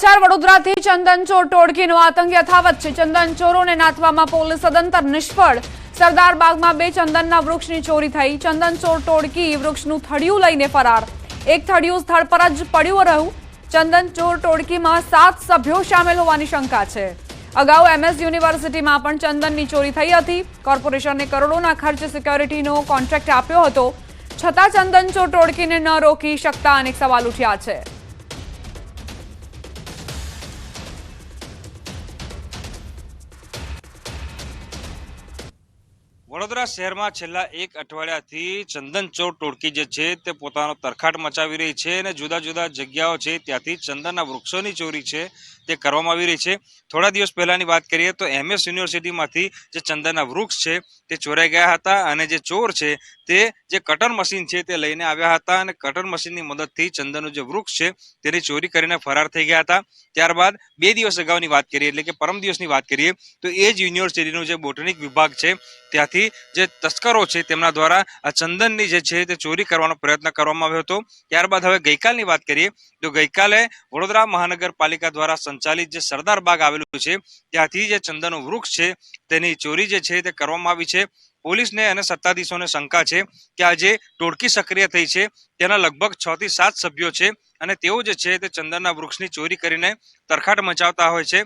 સમાચાર વડોદરાથી ચંદન ચોર ટોળકીનો આતંક યથાવત છે। ચંદન ચોરોને નાથવામાં પોલીસ સદંતર નિષ્ફળ। સરદાર બાગમાં 2 ચંદનના વૃક્ષની ચોરી થઈ। ચંદન ચોર ટોળકી વૃક્ષનું થડિયું લઈને ફરાર। એક થડિયું સ્થળ પર જ પડ્યું રહ્યું। ચંદન ચોર ટોળકીમાં 7 સભ્યો સામેલ હોવાની શંકા છે। અગાઉ MS યુનિવર્સિટીમાં પણ ચંદનની ચોરી થઈ હતી। કોર્પોરેશને કરોડોના ખર્ચે સિક્યોરિટીનો કોન્ટ્રાક્ટ આપ્યો હતો, છતાં ચંદન ચોર ટોળકીને ન રોકી શકતા અનેક સવાલ ઉઠ્યા છે। વડોદરા શહેરમાં છેલ્લા 1 અઠવાડિયાથી ચંદન ચોર ટોળકી જે છે તે પોતાનો તરખાટ મચાવી રહી છે અને જુદા જુદા જગ્યાઓ છે ત્યાંથી ચંદનના વૃક્ષોની ચોરી છે તે કરવામાં આવી રહી છે। થોડા દિવસ પહેલાની વાત કરીએ તો MS યુનિવર્સિટીમાંથી જે ચંદનના વૃક્ષ છે તે ચોરાઈ ગયા હતા અને જે ચોર છે તે જે કટર મશીન છે તે લઈને આવ્યા હતા અને કટર મશીનની મદદથી ચંદનનું જે વૃક્ષ છે તેની ચોરી કરીને ફરાર થઈ ગયા હતા। ત્યારબાદ 2 દિવસ અગાઉની વાત કરીએ એટલે કે પરમ દિવસની વાત કરીએ તો એ જ યુનિવર્સિટીનું જે બોટનિક વિભાગ છે ત્યાંથી જે તસ્કરો છે તેમના દ્વારા આ ચંદનની જે છે તે ચોરી કરવાનો પ્રયત્ન કરવામાં આવ્યો હતો। ત્યારબાદ હવે ગઈકાલની વાત કરીએ તો ગઈકાલે વડોદરા મહાનગરપાલિકા દ્વારા સંચાલિત જે સરદાર બાગ આવેલું છે ત્યાંથી જે ચંદનનું વૃક્ષ છે તેની ચોરી જે છે તે કરવામાં આવી છે। પોલીસને અને સત્તાધીશોને શંકા છે કે આ જે ટોળકી સક્રિય થઈ છે તેના લગભગ 6 થી 7 સભ્યો છે અને તેઓ જે છે તે ચંદનના વૃક્ષની ચોરી કરીને તરખાટ મચાવતા હોય છે।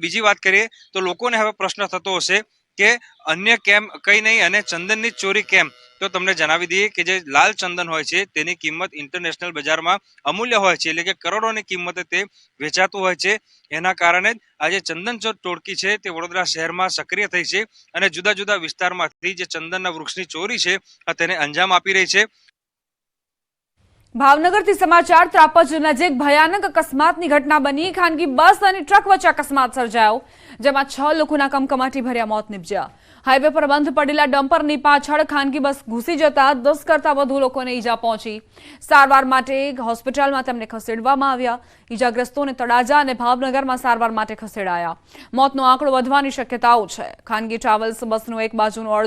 બીજી વાત કરીએ તો લોકોને હવે પ્રશ્ન થતો હશે કે અન્ય કેમ કંઈ નહીં અને ચંદનની ચોરી કેમ? તો તમને જણાવી દઈએ કે જે લાલ ચંદન હોય છે તેની કિંમત ઇન્ટરનેશનલ બજારમાં અમૂલ્ય હોય છે, એટલે કે કરોડોની કિંમતે તે વેચાતું હોય છે। એના કારણે જ આ જે ચંદન ચોર ટોળકી છે તે વડોદરા શહેરમાં સક્રિય થઈ છે અને જુદા જુદા વિસ્તારમાંથી જે ચંદનના વૃક્ષની ચોરી છે તેને અંજામ આપી રહી છે। ભાવનગરથી સમાચાર। ત્રાપજ નજીક ભયાનક અકસ્માતની ઘટના બની। ખાનગી બસ અને ટ્રક વચ્ચે અકસ્માત સર્જાયો, જેમાં 6 લોકોના કમકમાટી ભર્યા મોત નીપજ્યા। હાઈવે પર બંધ પડેલા ડમ્પરની પાછળ ખાનગી બસ ઘૂસી જતા 10 કરતાં વધુ લોકોને ઈજા પહોંચી। સારવાર માટે હોસ્પિટલમાં તેમને ખસેડવામાં આવ્યા। ઈજાગ્રસ્તોને તળાજા અને ભાવનગરમાં સારવાર માટે ખસેડાયા। મોતનો આંકડો વધવાની શક્યતાઓ છે। ખાનગી ટ્રાવેલ્સ બસનો એક બાજુનો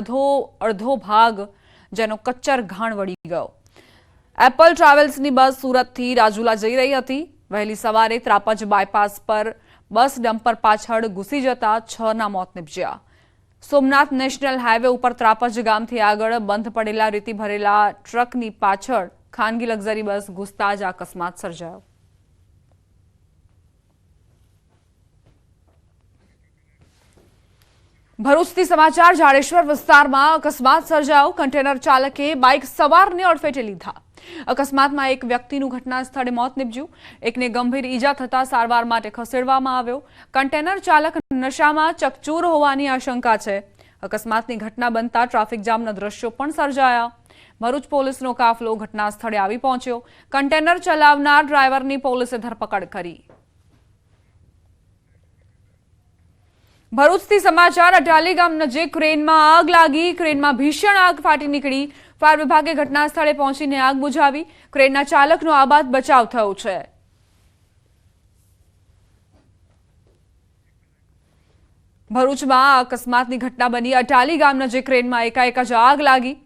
અડધો ભાગ જેનો કચ્ચર ઘાણ વળી ગયો। એપલ ટ્રાવેલ્સની બસ સુરતથી રાજુલા જઈ રહી હતી। વહેલી સવારે ત્રાપજ બાયપાસ પર બસ ડમ્પર પાછળ ઘૂસી જતા 6ના મોત નીપજ્યા। સોમનાથ નેશનલ હાઈવે ઉપર ત્રાપજ ગામથી આગળ બંધ પડેલા રેતી ભરેલા ટ્રકની પાછળ ખાનગી લક્ઝરી બસ ઘૂસતા જ અકસ્માત સર્જાયો। ભરૂચથી સમાચાર। જાડેશ્વર વિસ્તારમાં અકસ્માત સર્જાયો। કન્ટેનર ચાલકે બાઇક સવારને અડફેટે લીધા। અકસ્માતમાં એક વ્યક્તિનું ઘટના સ્થળે મોત નીપજ્યું। એકને ગંભીર ઈજા થતા સારવાર માટે ખસેડવામાં આવ્યો। કન્ટેનર ચાલક નશામાં ચકચૂર હોવાની આશંકા છે। અકસ્માતની ઘટના બનતા ટ્રાફિક જામના દ્રશ્યો પણ સર્જાયા। ભરૂચ પોલીસનો કાફલો ઘટના સ્થળે આવી પહોંચ્યો। કન્ટેનર ચલાવનાર ડ્રાઈવરની પોલીસે ધરપકડ કરી। ભરૂચથી સમાચાર। અટાલી ગામ નજીક ક્રેનમાં આગ લાગી। ક્રેનમાં ભીષણ આગ ફાટી નીકળી। ફાયર વિભાગે ઘટના સ્થળે પહોંચીને આગ બુઝાવી। ક્રેનના ચાલકનો આબાદ બચાવ થયો છે। ભરૂચમાં અકસ્માતની ઘટના બની। અટાલી ગામ નજીક ક્રેનમાં એકાએક જ આગ લાગી।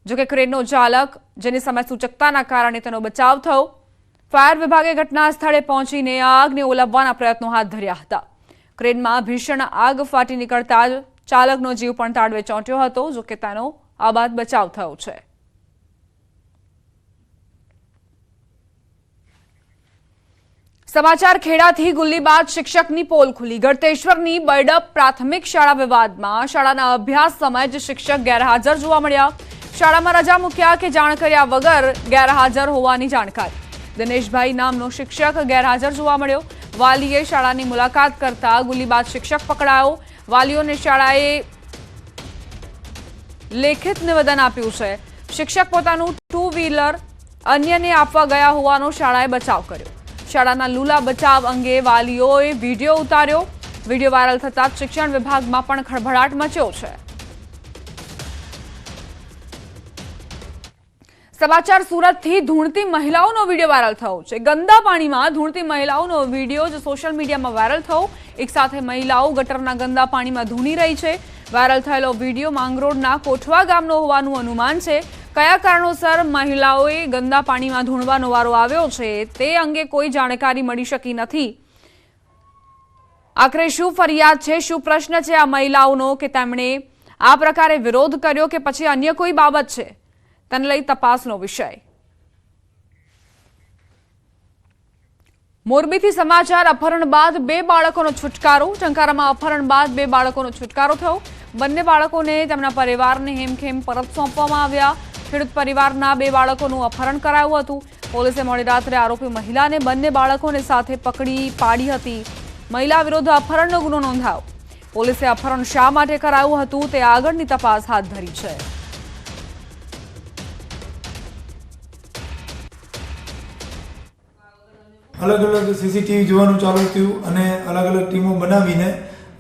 જોકે ક્રેનનો ચાલક જેની સમય સૂચકતાના કારણે તેનો બચાવ થયો। ફાયર વિભાગે ઘટના સ્થળે પહોંચીને આગને ઓલવવાના પ્રયત્નો હાથ ધર્યા હતા। ક્રેનમાં ભીષણ આગ ફાટી નીકળતા જ ચાલકનો જીવ પણ તાળવે ચોંટ્યો હતો, જોકે તેનો આબાદ બચાવ થયો છે। સમાચાર ખેડાથી ગુલ્લીબાજ શિક્ષકની પોલ ખુલી। ગળતેશ્વરની બરડપ પ્રાથમિક શાળા વિવાદમાં શાળાના અભ્યાસ સમયે જ શિક્ષક ગેરહાજર જોવા મળ્યા। શાળામાં રજા મૂક્યા કે જાણ કર્યા વગર ગેરહાજર હોવાની જાણકારી। દિનેશભાઈ નામનો શિક્ષક ગેરહાજર જોવા મળ્યો। વાલીએ શાળાની મુલાકાત કરતા ગુલ્લીબાજ શિક્ષક પકડાયો। વાલીઓને શાળાએ લેખિત નિવેદન આપ્યું છે। શિક્ષક પોતાનું 2 વ્હીલર અન્યને આપવા ગયા હોવાનો શાળાએ બચાવ કર્યો। શાળાના લૂલા બચાવ અંગે વાલીઓએ વિડીયો ઉતાર્યો। વિડીયો વાયરલ થતા શિક્ષણ વિભાગમાં પણ ખળભળાટ મચ્યો છે। સમાચાર। સુરતથી ધૂણતી મહિલાઓનો વિડીયો વાયરલ થયો છે। ગંદા પાણીમાં ધૂણતી મહિલાઓનો વિડીયો જ સોશિયલ મીડિયામાં વાયરલ થયો। એક સાથે મહિલાઓ ગટરના ગંદા પાણીમાં ધૂણી રહી છે। વાયરલ થયેલો વિડીયો માંગરોળના કોઠવા ગામનો હોવાનું અનુમાન છે। કયા કારણોસર મહિલાઓએ ગંદા પાણીમાં ધૂણવાનો વારો આવ્યો છે તે અંગે કોઈ જાણકારી મળી શકી નથી। આખરે શું ફરિયાદ છે, શું પ્રશ્ન છે આ મહિલાઓનો કે તેમણે આ પ્રકારે વિરોધ કર્યો કે પછી અન્ય કોઈ બાબત છે, તેને લઈ તપાસનો વિષય। મોરબીથી સમાચાર। અપહરણ બાદ 2 બાળકોનો છુટકારો। ટંકારામાં અપહરણ બાદ 2 બાળકોનો છુટકારો થયો। બંને બાળકોને તેમના પરિવારને હેમખેમ પરત સોંપવામાં આવ્યા। ખેડૂત પરિવારના 2 બાળકોનું અપહરણ કરાયું હતું। પોલીસે મોડી રાત્રે આરોપી મહિલાને બંને બાળકોને સાથે પકડી પાડી હતી। મહિલા વિરુદ્ધ અપહરણનો ગુનો નોંધાયો। પોલીસે અપહરણ શા માટે કરાયું હતું તે આગળની તપાસ હાથ ધરી છે। अलग अलग सीसीटीवी જોવાનું ચાલુ થયું અને અલગ અલગ ટીમો બનાવીને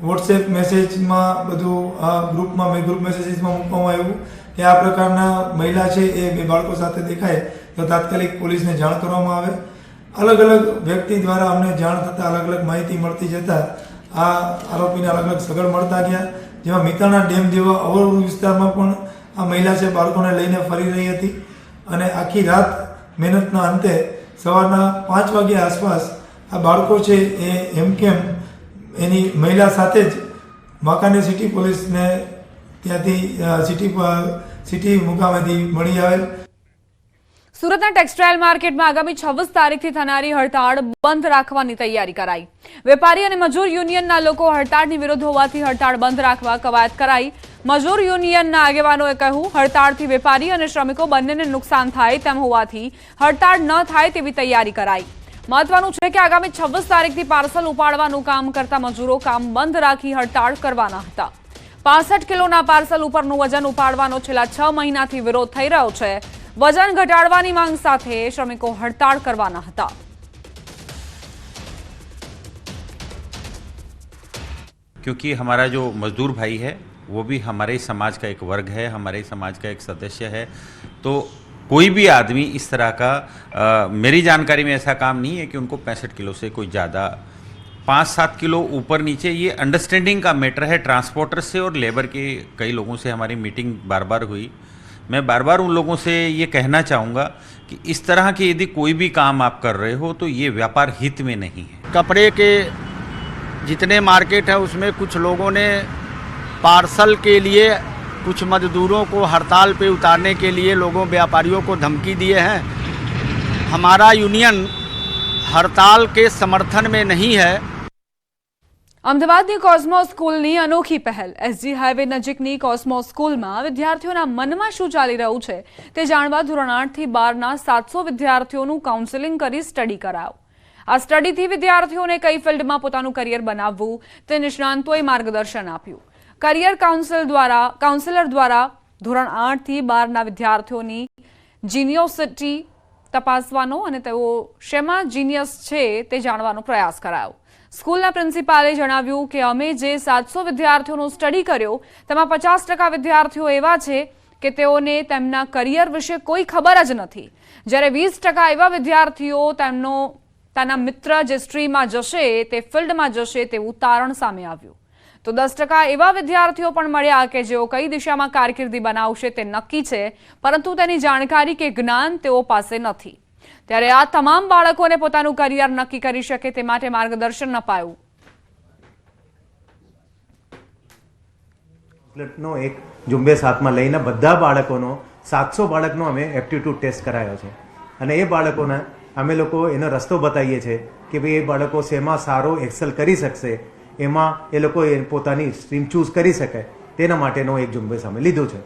વોટ્સએપ મેસેજમાં બધું ગ્રુપમાં ગ્રુપ મેસેજીસમાં મૂકવામાં આવ્યું કે આ પ્રકારના મહિલા છે એ 2 બાળકો સાથે દેખાય તો તાત્કાલિક પોલીસને જાણ કરવામાં આવે। અલગ અલગ વ્યક્તિ દ્વારા અમને જાણ થતાં અલગ અલગ માહિતી મળતી જતાં આ આરોપીને અલગ અલગ સગળ મળતા ગયા, જેમાં મિતાણા ડેમ જેવા અવરોધ વિસ્તારમાં પણ આ મહિલા છે બાળકોને લઈને ફરી રહી હતી અને આખી રાત મહેનતના અંતે સવારના 5 વાગ્યા આસપાસ આ બાળકો છે એ હેમખેમ એની મહિલા સાથે જ વાંકાનેર સિટી પોલીસને ત્યાંથી સિટી મુકામેથી મળી આવેલ। સુરતના ટેક્સટાઇલ માર્કેટમાં આગામી 26 તારીખથી થનારી હડતાળ બંધ રાખવાની તૈયારી કરાઈ। વેપારી અને મજૂર યુનિયનના લોકો હડતાળની વિરુદ્ધ હોવાથી હડતાળ બંધ રાખવા કવાયત કરાઈ। મજૂર યુનિયનના આગેવાનોએ કહ્યું, હડતાળથી વેપારી અને શ્રમિકો બંનેને નુકસાન થાય તેમ હોવાથી હડતાળ ન થાય તેવી તૈયારી કરાઈ। મહત્વનું છે કે આગામી 26 તારીખથી પાર્સલ ઉપાડવાનું કામ કરતા મજૂરો કામ બંધ રાખી હડતાળ કરવાના હતા। 65 કિલોના પાર્સલ ઉપરનું વજન ઉપાડવાનો છેલ્લા 6 મહિનાથી વિરોધ થઈ રહ્યો છે। वजन घटाड़वानी मांग साथे श्रमिको हड़ताल करवाना हता। क्योंकि हमारा जो मजदूर भाई है वो भी हमारे समाज का एक वर्ग है, हमारे समाज का एक सदस्य है, तो कोई भी आदमी इस तरह का मेरी जानकारी में ऐसा काम नहीं है कि उनको 65 किलो से कोई ज़्यादा 5-7 किलो ऊपर नीचे, ये अंडरस्टैंडिंग का मैटर है। ट्रांसपोर्टर से और लेबर के कई लोगों से हमारी मीटिंग बार बार हुई। मैं बार बार उन लोगों से ये कहना चाहूँगा कि इस तरह के यदि कोई भी काम आप कर रहे हो तो ये व्यापार हित में नहीं है। कपड़े के जितने मार्केट है उसमें कुछ लोगों ने पार्सल के लिए कुछ मजदूरों को हड़ताल पे उतारने के लिए लोगों व्यापारियों को धमकी दिए हैं। हमारा यूनियन हड़ताल के समर्थन में नहीं है। અમદાવાદની કોસ્મો સ્કૂલની અનોખી પહેલ। એસજી હાઈવે નજીકની કોસ્મો સ્કૂલમાં વિદ્યાર્થીઓના મનમાં શું ચાલી રહ્યું છે તે જાણવા ધોરણ 8 થી 12ના 700 વિદ્યાર્થીઓનું કાઉન્સેલિંગ કરી સ્ટડી કરાયો। આ સ્ટડીથી વિદ્યાર્થીઓને કઈ ફિલ્ડમાં પોતાનું કરિયર બનાવવું તે નિષ્ણાંતોએ માર્ગદર્શન આપ્યું। કરિયર કાઉન્સેલર દ્વારા ધોરણ 8 થી 12ના વિદ્યાર્થીઓની જીનિયોસિટી તપાસવાનો અને તેઓ શેમાં જીનિયસ છે તે જાણવાનો પ્રયાસ કરાયો। સ્કૂલના પ્રિન્સિપાલે જણાવ્યું કે અમે જે 700 વિદ્યાર્થીઓનો સ્ટડી કર્યો તેમાં 50% વિદ્યાર્થીઓ એવા છે કે તેઓને તેમના કરિયર વિશે કોઈ ખબર જ નથી, જ્યારે 20% એવા વિદ્યાર્થીઓ તેના મિત્ર જે સ્ટ્રીમમાં જશે તે ફિલ્ડમાં જશે તેવું તારણ સામે આવ્યું। તો 10% એવા વિદ્યાર્થીઓ પણ મળ્યા કે જેઓ કઈ દિશામાં કારકિર્દી બનાવશે તે નક્કી છે, પરંતુ તેની જાણકારી કે જ્ઞાન તેઓ પાસે નથી। ત્યારે આ તમામ બાળકોને પોતાનું કરિયર નક્કી કરી શકે તે માટે માર્ગદર્શન અપાયું। નો એક ઝુંબેશ હાથમાં લઈને બધા બાળકોનો 700 બાળકનો અમે એપ્ટિટ્યૂડ ટેસ્ટ કરાયો છે અને એ બાળકોને અમે લોકો એનો રસ્તો બતાવીએ છીએ કે ભાઈ એ બાળકો શેમાં સારો એક્સેલ કરી શકશે, એમાં એ લોકો પોતાની સ્ટ્રીમ ચૂઝ કરી શકે, તેના માટેનો એક ઝુંબેશ અમે લીધું છે।